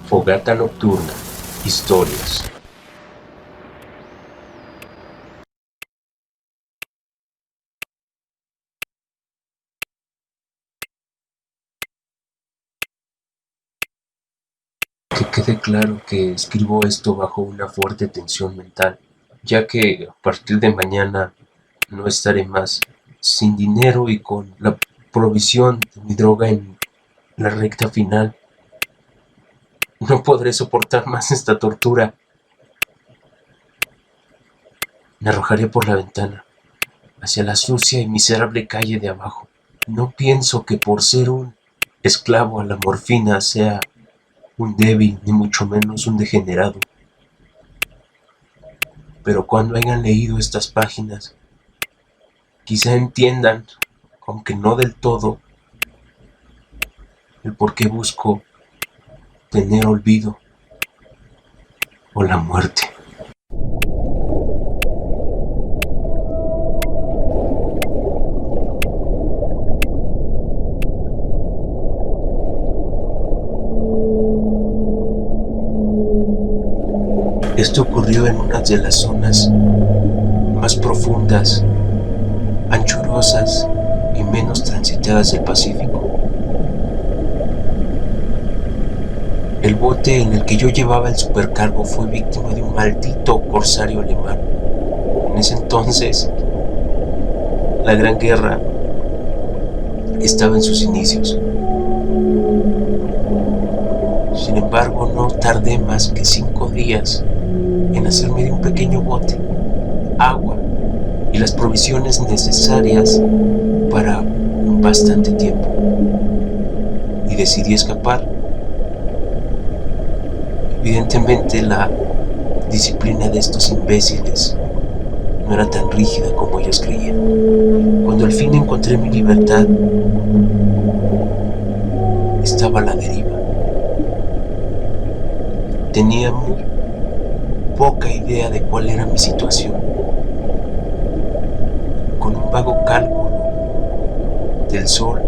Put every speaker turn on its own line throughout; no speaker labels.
Fogata nocturna. Historias. Que quede claro que escribo esto bajo una fuerte tensión mental, ya que a partir de mañana no estaré más sin dinero y con la provisión de mi droga en la recta final. No podré soportar más esta tortura. Me arrojaré por la ventana, hacia la sucia y miserable calle de abajo. No pienso que por ser un esclavo a la morfina sea un débil, ni mucho menos un degenerado. Pero cuando hayan leído estas páginas, quizá entiendan, aunque no del todo, el por qué busco tener olvido o la muerte. Esto ocurrió en una de las zonas más profundas, anchurosas y menos transitadas del Pacífico. El bote en el que yo llevaba el supercargo fue víctima de un maldito corsario alemán. En ese entonces, la Gran Guerra estaba en sus inicios. Sin embargo, no tardé más que 5 días en hacerme de un pequeño bote, agua y las provisiones necesarias para un bastante tiempo. Y decidí escapar. Evidentemente la disciplina de estos imbéciles no era tan rígida como ellos creían. Cuando al fin encontré mi libertad, estaba a la deriva. Tenía muy poca idea de cuál era mi situación. Con un vago cálculo del sol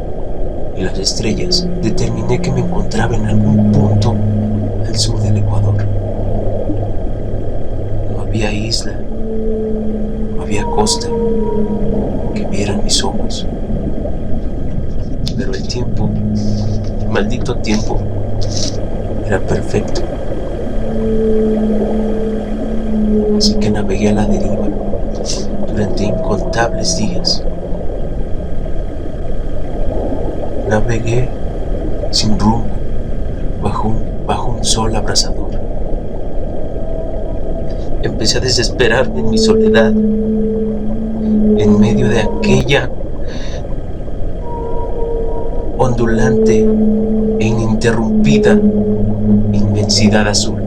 y las estrellas, determiné que me encontraba en algún punto al sur del Ecuador. No había isla, no había costa que vieran mis ojos. Pero el tiempo, el maldito tiempo, era perfecto. Así que navegué a la deriva durante incontables días. Navegué sin rumbo, bajo un sol abrasador. Empecé a desesperarme en mi soledad, en medio de aquella ondulante e ininterrumpida inmensidad azul.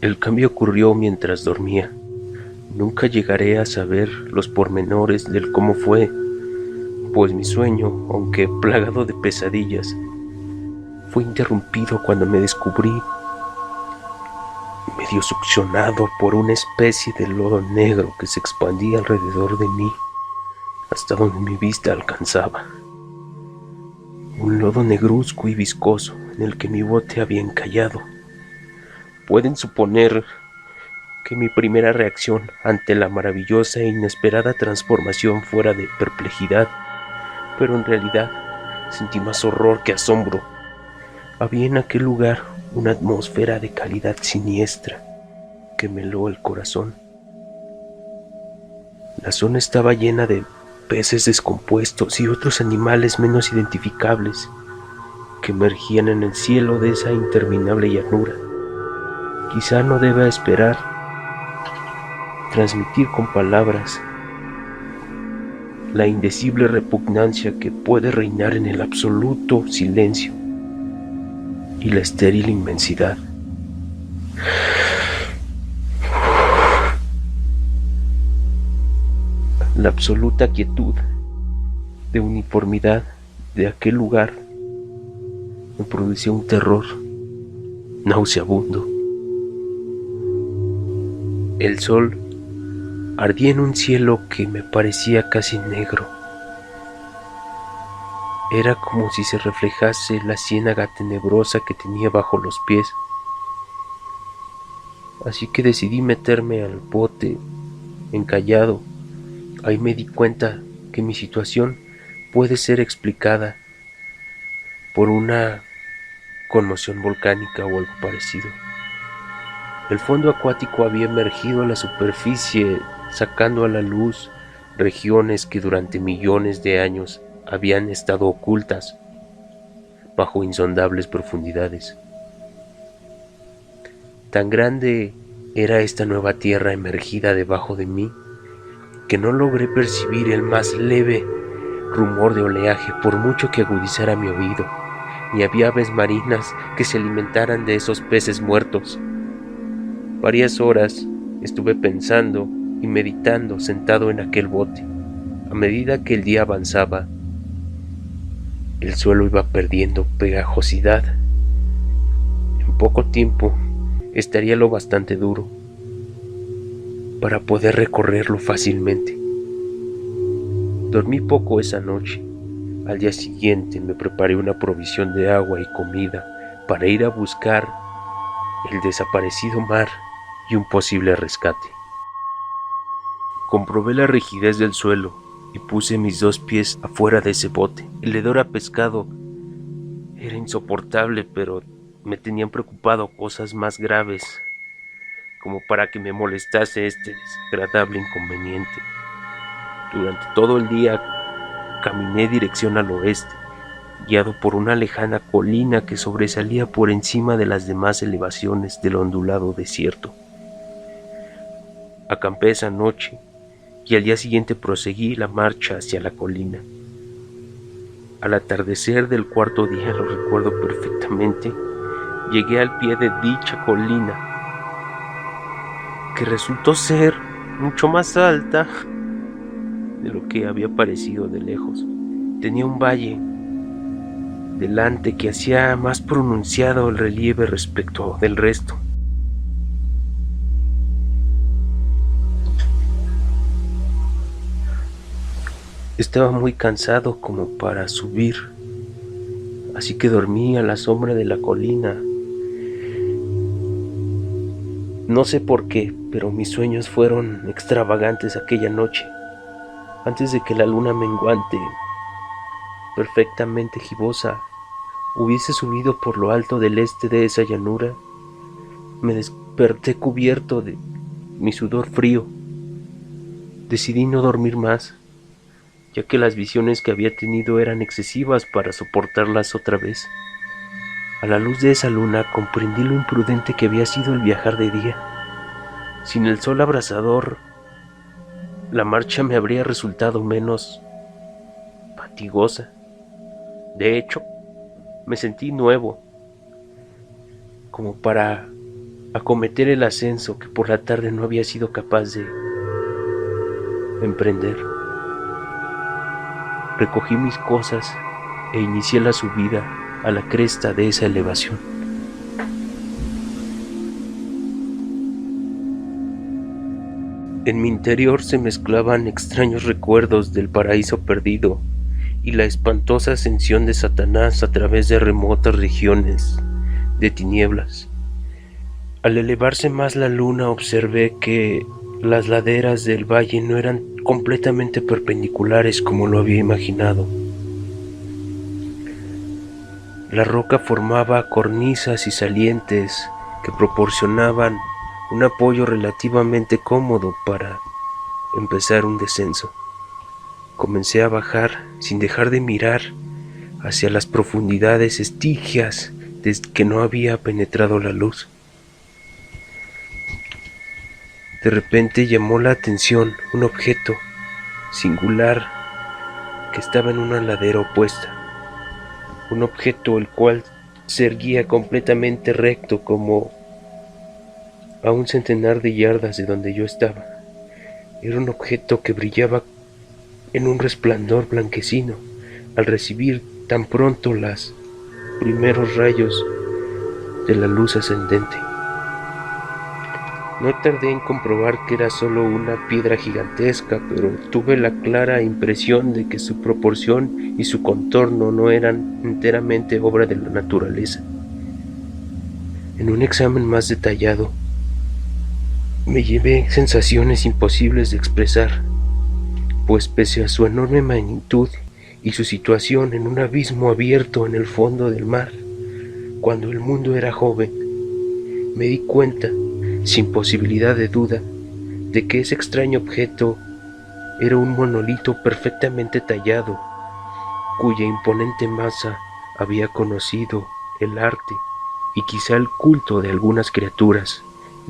El cambio ocurrió mientras dormía. Nunca llegaré a saber los pormenores del cómo fue, pues mi sueño, aunque plagado de pesadillas, fue interrumpido cuando me descubrí medio succionado por una especie de lodo negro que se expandía alrededor de mí hasta donde mi vista alcanzaba. Un lodo negruzco y viscoso en el que mi bote había encallado. Pueden suponer que mi primera reacción ante la maravillosa e inesperada transformación fuera de perplejidad, pero en realidad sentí más horror que asombro. Había en aquel lugar una atmósfera de calidad siniestra que me heló el corazón. La zona estaba llena de peces descompuestos y otros animales menos identificables que emergían en el cielo de esa interminable llanura. Quizá no deba esperar transmitir con palabras la indecible repugnancia que puede reinar en el absoluto silencio y la estéril inmensidad. La absoluta quietud de uniformidad de aquel lugar me producía un terror nauseabundo. El sol ardía en un cielo que me parecía casi negro. Era como si se reflejase la ciénaga tenebrosa que tenía bajo los pies. Así que decidí meterme al bote encallado. Ahí me di cuenta que mi situación puede ser explicada por una conmoción volcánica o algo parecido. El fondo acuático había emergido a la superficie, sacando a la luz regiones que durante millones de años habían estado ocultas bajo insondables profundidades. Tan grande era esta nueva tierra emergida debajo de mí que no logré percibir el más leve rumor de oleaje por mucho que agudizara mi oído, ni había aves marinas que se alimentaran de esos peces muertos. Varias horas estuve pensando y meditando sentado en aquel bote. A medida que el día avanzaba, el suelo iba perdiendo pegajosidad. En poco tiempo estaría lo bastante duro para poder recorrerlo fácilmente. Dormí poco esa noche. Al día siguiente me preparé una provisión de agua y comida para ir a buscar el desaparecido mar y un posible rescate. Comprobé la rigidez del suelo y puse mis 2 pies afuera de ese bote. El hedor a pescado era insoportable, pero me tenían preocupado cosas más graves como para que me molestase este desagradable inconveniente. Durante todo el día caminé dirección al oeste, guiado por una lejana colina que sobresalía por encima de las demás elevaciones del ondulado desierto. Acampé esa noche y al día siguiente proseguí la marcha hacia la colina. Al atardecer del 4.º día, lo recuerdo perfectamente, llegué al pie de dicha colina, que resultó ser mucho más alta de lo que había parecido de lejos. Tenía un valle delante que hacía más pronunciado el relieve respecto del resto. Estaba muy cansado como para subir, así que dormí a la sombra de la colina. No sé por qué, pero mis sueños fueron extravagantes aquella noche. Antes de que la luna menguante, perfectamente gibosa, hubiese subido por lo alto del este de esa llanura, me desperté cubierto de mi sudor frío. Decidí no dormir más, ya que las visiones que había tenido eran excesivas para soportarlas otra vez. A la luz de esa luna comprendí lo imprudente que había sido el viajar de día. Sin el sol abrasador, la marcha me habría resultado menos fatigosa. De hecho, me sentí nuevo, como para acometer el ascenso que por la tarde no había sido capaz de emprender. Recogí mis cosas e inicié la subida a la cresta de esa elevación. En mi interior se mezclaban extraños recuerdos del paraíso perdido y la espantosa ascensión de Satanás a través de remotas regiones de tinieblas. Al elevarse más la luna observé que las laderas del valle no eran completamente perpendiculares como lo había imaginado. La roca formaba cornisas y salientes que proporcionaban un apoyo relativamente cómodo para empezar un descenso. Comencé a bajar sin dejar de mirar hacia las profundidades estigias desde que no había penetrado la luz. De repente llamó la atención un objeto singular que estaba en una ladera opuesta. Un objeto el cual se erguía completamente recto como a un centenar de yardas de donde yo estaba. Era un objeto que brillaba en un resplandor blanquecino al recibir tan pronto los primeros rayos de la luz ascendente. No tardé en comprobar que era solo una piedra gigantesca, pero tuve la clara impresión de que su proporción y su contorno no eran enteramente obra de la naturaleza. En un examen más detallado, me llevé sensaciones imposibles de expresar, pues pese a su enorme magnitud y su situación en un abismo abierto en el fondo del mar, cuando el mundo era joven, me di cuenta, sin posibilidad de duda, de que ese extraño objeto era un monolito perfectamente tallado, cuya imponente masa había conocido el arte y quizá el culto de algunas criaturas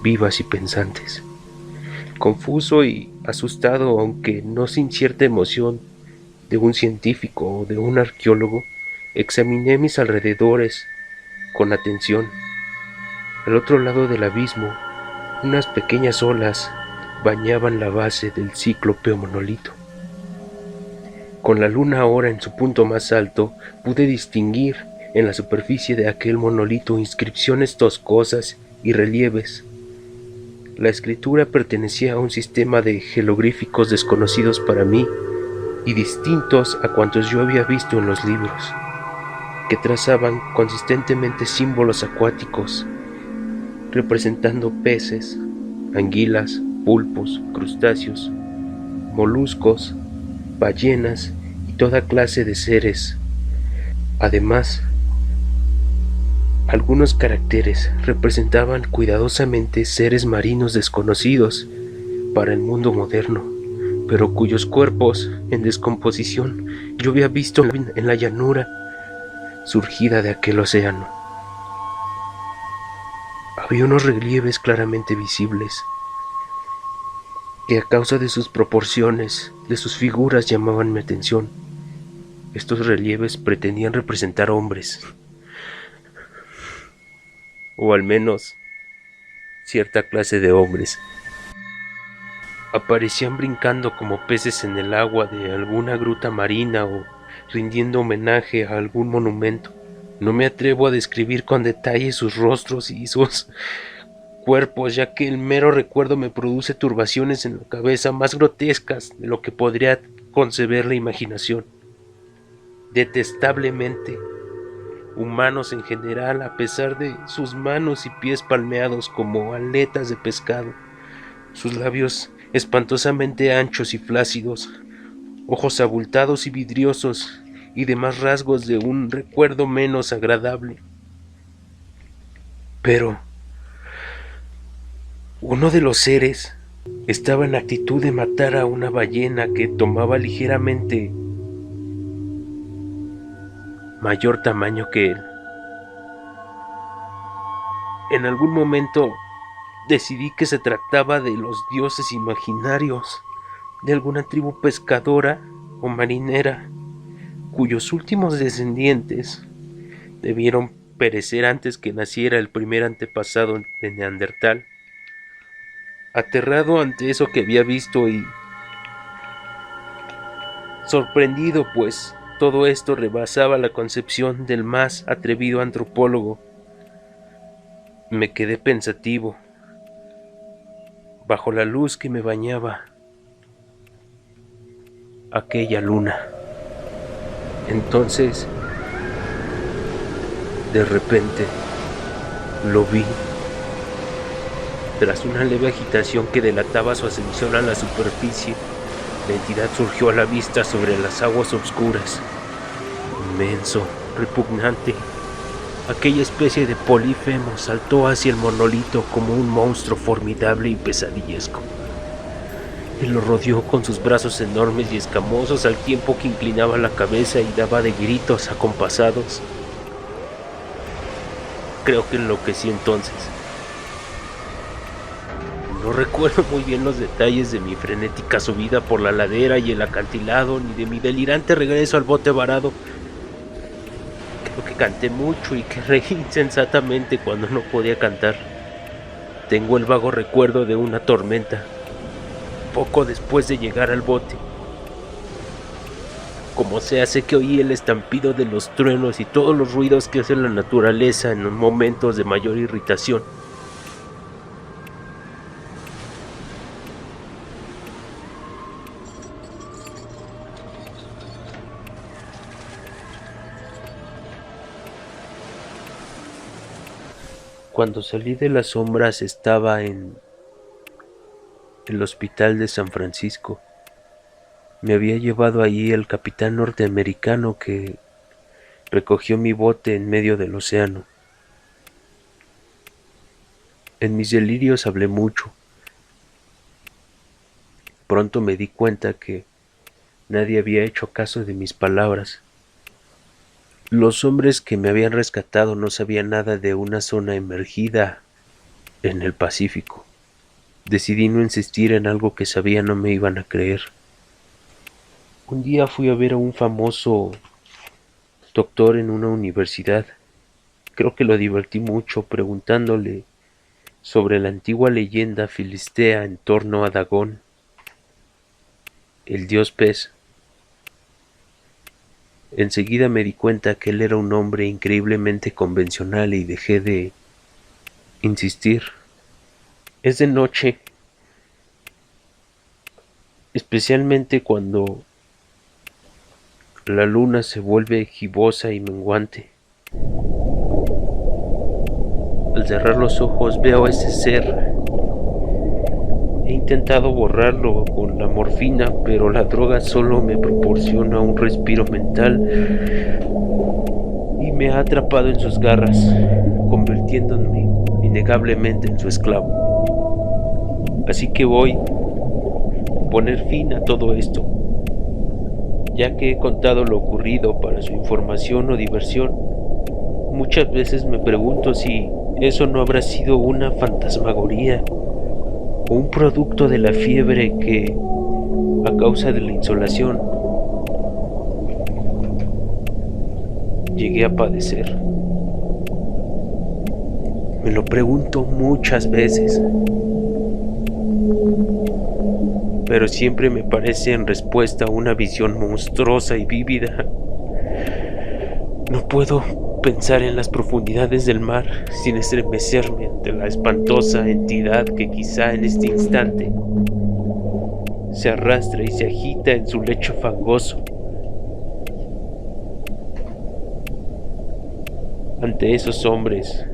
vivas y pensantes. Confuso y asustado, aunque no sin cierta emoción de un científico o de un arqueólogo, examiné mis alrededores con atención. Al otro lado del abismo, unas pequeñas olas bañaban la base del cíclope monolito. Con la luna ahora en su punto más alto, pude distinguir en la superficie de aquel monolito inscripciones toscosas y relieves. La escritura pertenecía a un sistema de jeroglíficos desconocidos para mí y distintos a cuantos yo había visto en los libros, que trazaban consistentemente símbolos acuáticos, representando peces, anguilas, pulpos, crustáceos, moluscos, ballenas y toda clase de seres. Además, algunos caracteres representaban cuidadosamente seres marinos desconocidos para el mundo moderno, pero cuyos cuerpos en descomposición yo había visto en la llanura surgida de aquel océano. Había unos relieves claramente visibles, que a causa de sus proporciones, de sus figuras llamaban mi atención. Estos relieves pretendían representar hombres, o al menos cierta clase de hombres. Aparecían brincando como peces en el agua de alguna gruta marina o rindiendo homenaje a algún monumento. No me atrevo a describir con detalle sus rostros y sus cuerpos, ya que el mero recuerdo me produce turbaciones en la cabeza más grotescas de lo que podría conceber la imaginación. Detestablemente humanos en general, a pesar de sus manos y pies palmeados como aletas de pescado, sus labios espantosamente anchos y flácidos, ojos abultados y vidriosos y demás rasgos de un recuerdo menos agradable. Pero uno de los seres estaba en actitud de matar a una ballena que tomaba ligeramente mayor tamaño que él. En algún momento decidí que se trataba de los dioses imaginarios de alguna tribu pescadora o marinera, cuyos últimos descendientes debieron perecer antes que naciera el primer antepasado de Neandertal. Aterrado ante eso que había visto y sorprendido, pues todo esto rebasaba la concepción del más atrevido antropólogo, me quedé pensativo. Bajo la luz que me bañaba aquella luna. Entonces, de repente, lo vi. Tras una leve agitación que delataba su ascensión a la superficie, la entidad surgió a la vista sobre las aguas oscuras. Inmenso, repugnante, aquella especie de Polifemo saltó hacia el monolito como un monstruo formidable y pesadillesco. Él lo rodeó con sus brazos enormes y escamosos al tiempo que inclinaba la cabeza y daba de gritos acompasados. Creo que enloquecí entonces. No recuerdo muy bien los detalles de mi frenética subida por la ladera y el acantilado, ni de mi delirante regreso al bote varado. Creo que canté mucho y que reí insensatamente cuando no podía cantar. Tengo el vago recuerdo de una tormenta, poco después de llegar al bote. Como sea, sé que oí el estampido de los truenos y todos los ruidos que hace la naturaleza en los momentos de mayor irritación. Cuando salí de las sombras estaba en el hospital de San Francisco. Me había llevado allí el capitán norteamericano que recogió mi bote en medio del océano. En mis delirios hablé mucho. Pronto me di cuenta que nadie había hecho caso de mis palabras. Los hombres que me habían rescatado no sabían nada de una zona emergida en el Pacífico. Decidí no insistir en algo que sabía no me iban a creer. Un día fui a ver a un famoso doctor en una universidad. Creo que lo divertí mucho preguntándole sobre la antigua leyenda filistea en torno a Dagón, el dios pez. Enseguida me di cuenta que él era un hombre increíblemente convencional y dejé de insistir. Es de noche, especialmente cuando la luna se vuelve gibosa y menguante. Al cerrar los ojos veo a ese ser. He intentado borrarlo con la morfina, pero la droga solo me proporciona un respiro mental y me ha atrapado en sus garras, convirtiéndome innegablemente en su esclavo. Así que voy a poner fin a todo esto, ya que he contado lo ocurrido para su información o diversión. Muchas veces me pregunto si eso no habrá sido una fantasmagoría o un producto de la fiebre que, a causa de la insolación, llegué a padecer. Me lo pregunto muchas veces, pero siempre me parece en respuesta a una visión monstruosa y vívida. No puedo pensar en las profundidades del mar sin estremecerme ante la espantosa entidad que quizá en este instante se arrastra y se agita en su lecho fangoso. Ante esos hombres,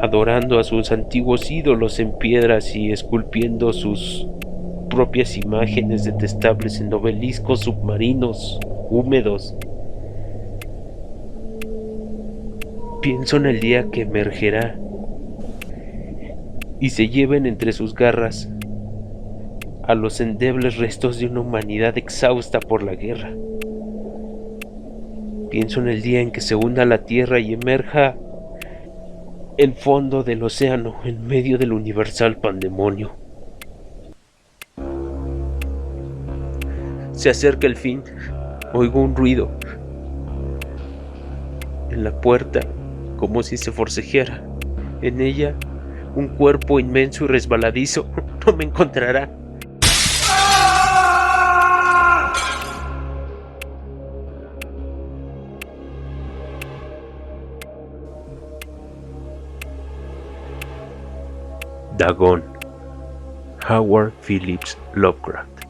adorando a sus antiguos ídolos en piedras y esculpiendo sus propias imágenes detestables en obeliscos submarinos húmedos, pienso en el día que emergerá y se lleven entre sus garras a los endebles restos de una humanidad exhausta por la guerra. Pienso en el día en que se hunda la tierra y emerja el fondo del océano en medio del universal pandemonio. Se acerca el fin. Oigo un ruido en la puerta, como si se forcejeara. En ella, un cuerpo inmenso y resbaladizo. No me encontrará. Dagón. Howard Phillips Lovecraft.